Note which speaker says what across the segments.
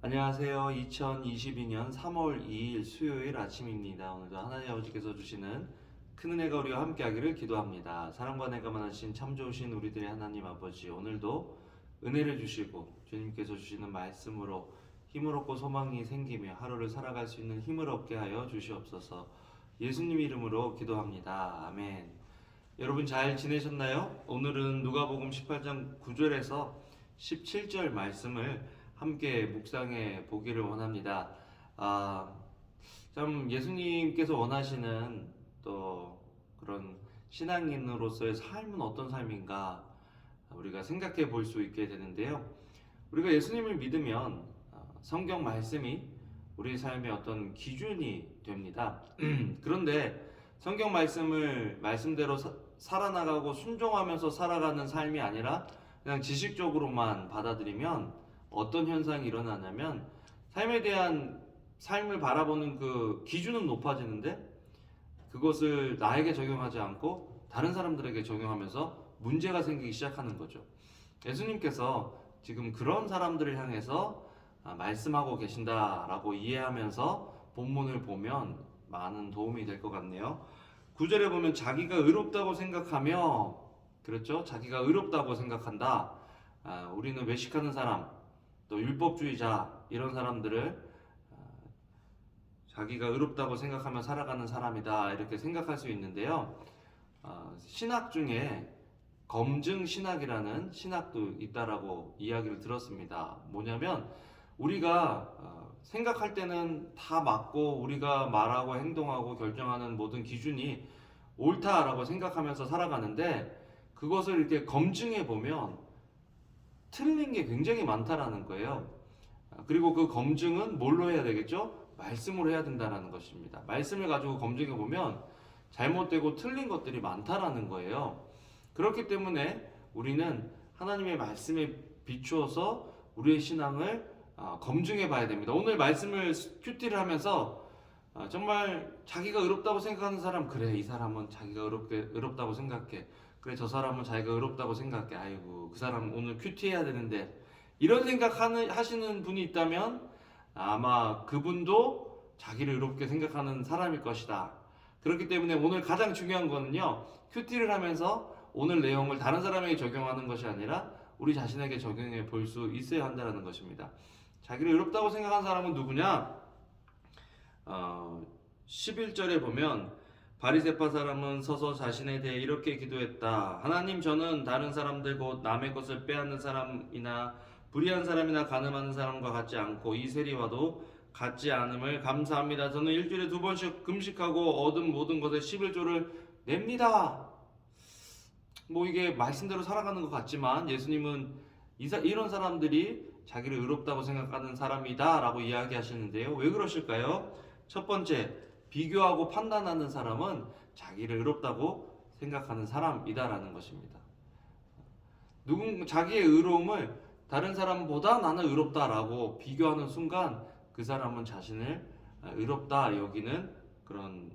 Speaker 1: 안녕하세요. 2022년 3월 2일 수요일 아침입니다. 오늘도 하나님 아버지께서 주시는 큰 은혜가 우리와 함께하기를 기도합니다. 사랑과 은혜가 많으신 참 좋으신 우리들의 하나님 아버지, 오늘도 은혜를 주시고 주님께서 주시는 말씀으로 힘을 얻고 소망이 생기며 하루를 살아갈 수 있는 힘을 얻게 하여 주시옵소서. 예수님 이름으로 기도합니다. 아멘. 여러분 잘 지내셨나요? 오늘은 누가복음 18장 9절에서 17절 말씀을 함께 묵상해 보기를 원합니다. 참 예수님께서 원하시는 또 그런 신앙인으로서의 삶은 어떤 삶인가 우리가 생각해 볼 수 있게 되는데요. 우리가 예수님을 믿으면 성경 말씀이 우리 삶의 어떤 기준이 됩니다. 그런데 성경 말씀을 말씀대로 살아나가고 순종하면서 살아가는 삶이 아니라 그냥 지식적으로만 받아들이면 어떤 현상이 일어나냐면 삶에 대한 삶을 바라보는 그 기준은 높아지는데 그것을 나에게 적용하지 않고 다른 사람들에게 적용하면서 문제가 생기기 시작하는 거죠. 예수님께서 지금 그런 사람들을 향해서 말씀하고 계신다라고 이해하면서 본문을 보면 많은 도움이 될 것 같네요. 9절에 보면 자기가 의롭다고 생각하며, 그렇죠? 자기가 의롭다고 생각한다. 우리는 외식하는 사람, 또 율법주의자 이런 사람들을 자기가 의롭다고 생각하며 살아가는 사람이다 이렇게 생각할 수 있는데요. 신학 중에 검증 신학이라는 신학도 있다라고 이야기를 들었습니다. 뭐냐면 우리가 생각할 때는 다 맞고 우리가 말하고 행동하고 결정하는 모든 기준이 옳다라고 생각하면서 살아가는데 그것을 이렇게 검증해 보면 틀린 게 굉장히 많다라는 거예요. 그리고 그 검증은 뭘로 해야 되겠죠? 말씀으로 해야 된다는 것입니다. 말씀을 가지고 검증해 보면 잘못되고 틀린 것들이 많다라는 거예요. 그렇기 때문에 우리는 하나님의 말씀에 비추어서 우리의 신앙을 검증해 봐야 됩니다. 오늘 말씀을 큐티를 하면서 정말 자기가 의롭다고 생각하는 사람, 그래 이 사람은 자기가 의롭다고 생각해, 그래 저 사람은 자기가 의롭다고 생각해, 아이고 그 사람 오늘 큐티 해야 되는데, 이런 생각 하시는 분이 있다면 아마 그분도 자기를 의롭게 생각하는 사람일 것이다. 그렇기 때문에 오늘 가장 중요한 거는요, 큐티를 하면서 오늘 내용을 다른 사람에게 적용하는 것이 아니라 우리 자신에게 적용해 볼 수 있어야 한다는 것입니다. 자기를 의롭다고 생각하는 사람은 누구냐? 11절에 보면 바리새파 사람은 서서 자신에 대해 이렇게 기도했다. 하나님, 저는 다른 사람들 곧 남의 것을 빼앗는 사람이나 불의한 사람이나 간음하는 사람과 같지 않고 이 세리와도 같지 않음을 감사합니다. 저는 일주일에 2번씩 금식하고 얻은 모든 것의 11조를 냅니다. 뭐 이게 말씀대로 살아가는 것 같지만 예수님은 이런 사람들이 자기를 의롭다고 생각하는 사람이다 라고 이야기하시는데요. 왜 그러실까요? 첫 번째, 비교하고 판단하는 사람은 자기를 의롭다고 생각하는 사람이다라는 것입니다. 자기의 의로움을 다른 사람보다 나는 의롭다라고 비교하는 순간 그 사람은 자신을 의롭다 여기는 그런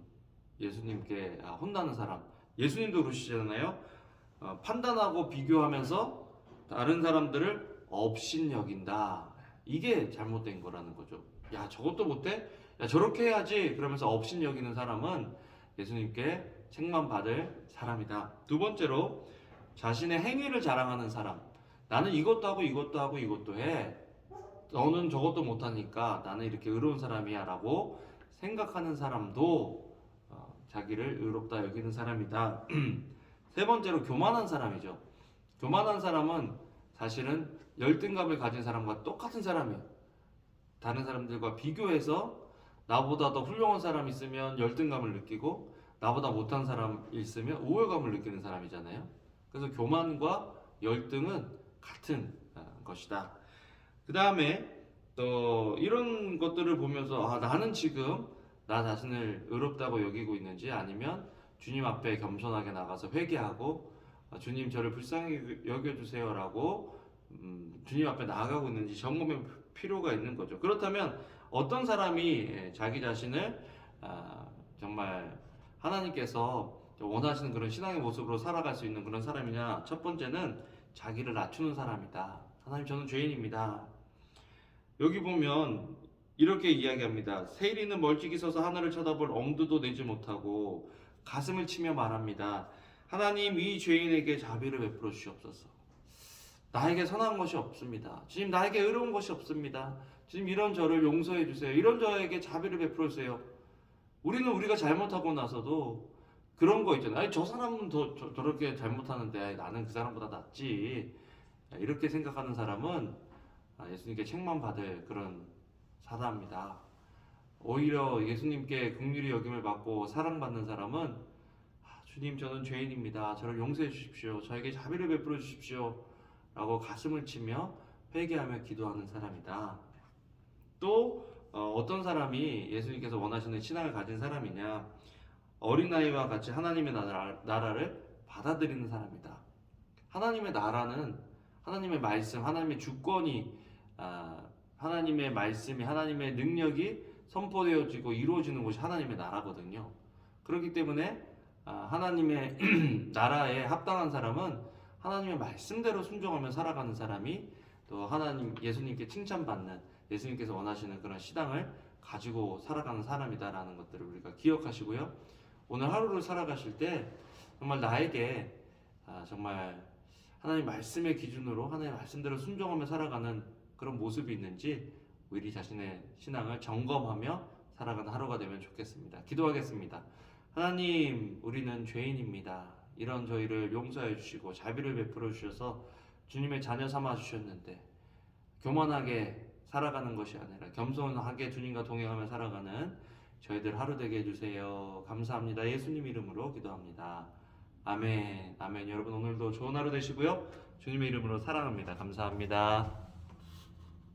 Speaker 1: 예수님께 혼나는 사람. 예수님도 그러시잖아요. 판단하고 비교하면서 다른 사람들을 업신여긴다. 이게 잘못된 거라는 거죠. 야, 저것도 못해? 야, 저렇게 해야지. 그러면서 업신여기는 사람은 예수님께 책만 받을 사람이다. 두 번째로, 자신의 행위를 자랑하는 사람. 나는 이것도 하고 이것도 하고 이것도 해. 너는 저것도 못하니까 나는 이렇게 의로운 사람이야 라고 생각하는 사람도 자기를 의롭다 여기는 사람이다. 세 번째로, 교만한 사람이죠. 교만한 사람은 사실은 열등감을 가진 사람과 똑같은 사람이에요. 다른 사람들과 비교해서 나보다 더 훌륭한 사람이 있으면 열등감을 느끼고 나보다 못한 사람이 있으면 우월감을 느끼는 사람이잖아요. 그래서 교만과 열등은 같은 것이다. 그 다음에 또 이런 것들을 보면서 나는 지금 나 자신을 의롭다고 여기고 있는지, 아니면 주님 앞에 겸손하게 나가서 회개하고 주님 저를 불쌍히 여겨주세요 라고 주님 앞에 나아가고 있는지 점검할 필요가 있는 거죠. 그렇다면 어떤 사람이 자기 자신을 정말 하나님께서 원하시는 그런 신앙의 모습으로 살아갈 수 있는 그런 사람이냐? 첫 번째는 자기를 낮추는 사람이다. 하나님, 저는 죄인입니다. 여기 보면 이렇게 이야기합니다. 세리는 멀찍이 서서 하늘을 쳐다볼 엄두도 내지 못하고 가슴을 치며 말합니다. 하나님, 이 죄인에게 자비를 베풀어 주시옵소서. 나에게 선한 것이 없습니다. 주님, 나에게 의로운 것이 없습니다. 주님, 이런 저를 용서해 주세요. 이런 저에게 자비를 베풀어 주세요. 우리는 우리가 잘못하고 나서도 그런 거 있잖아요. 아니, 저 사람은 저렇게 잘못하는데 나는 그 사람보다 낫지. 이렇게 생각하는 사람은 예수님께 책망 받을 그런 사람입니다. 오히려 예수님께 긍휼히 여김을 받고 사랑받는 사람은 주님, 저는 죄인입니다. 저를 용서해 주십시오. 저에게 자비를 베풀어 주십시오. 라고 가슴을 치며 회개하며 기도하는 사람이다. 또 어떤 사람이 예수님께서 원하시는 신앙을 가진 사람이냐? 어린아이와 같이 하나님의 나라를 받아들이는 사람이다. 하나님의 나라는 하나님의 말씀, 하나님의 주권이 하나님의 말씀이, 하나님의 능력이 선포되어지고 이루어지는 곳이 하나님의 나라거든요. 그렇기 때문에 하나님의 나라에 합당한 사람은 하나님의 말씀대로 순종하며 살아가는 사람이 또 하나님, 예수님께 칭찬받는, 예수님께서 원하시는 그런 신앙을 가지고 살아가는 사람이다라는 것들을 우리가 기억하시고요. 오늘 하루를 살아가실 때 정말 나에게 정말 하나님 말씀의 기준으로 하나님 말씀대로 순종하며 살아가는 그런 모습이 있는지 우리 자신의 신앙을 점검하며 살아가는 하루가 되면 좋겠습니다. 기도하겠습니다. 하나님, 우리는 죄인입니다. 이런 저희를 용서해 주시고 자비를 베풀어 주셔서 주님의 자녀 삼아 주셨는데 교만하게 살아가는 것이 아니라 겸손하게 주님과 동행하며 살아가는 저희들 하루 되게 해주세요. 감사합니다. 예수님 이름으로 기도합니다. 아멘. 아멘. 여러분, 오늘도 좋은 하루 되시고요. 주님의 이름으로 사랑합니다. 감사합니다.